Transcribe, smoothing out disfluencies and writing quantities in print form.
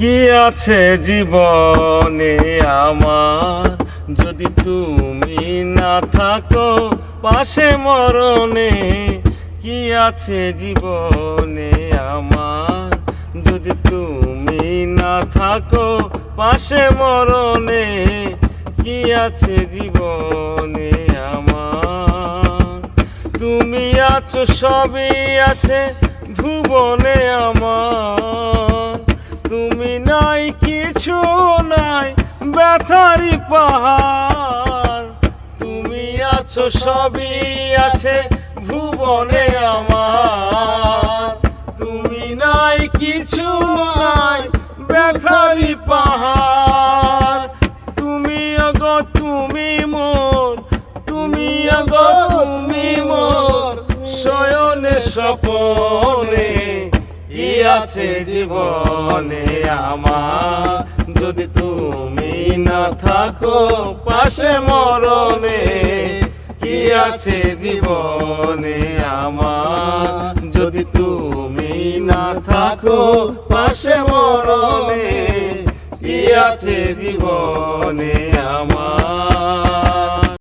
কি আছে জীবনে আমার, যদি তুমি না থাকো পাশে মরণে। কি আছে জীবনে আমার, যদি তুমি না থাকো পাশে মরণে। কি আছে জীবনে আমার, তুমি আছো সবই আছে ভুবনে আমার। তুমি নাই কিছু নাই ব্যথারি পাহাড়। তুমি আছো সবই আছে ভুবনে আমার। তুমি নাই কিছু নাই ব্যথারি পাহাড়। তুমি আগো তুমি মোর, তুমি আগো তুমি মোর শয়নে স্বপনে। কি আছে জীবনে আমার, যদি তুমি না থাকো পাশে মরণে। কি আছে জীবনে আমার, যদি তুমি না থাকো পাশে মরণে। কি আছে জীবনে আমার।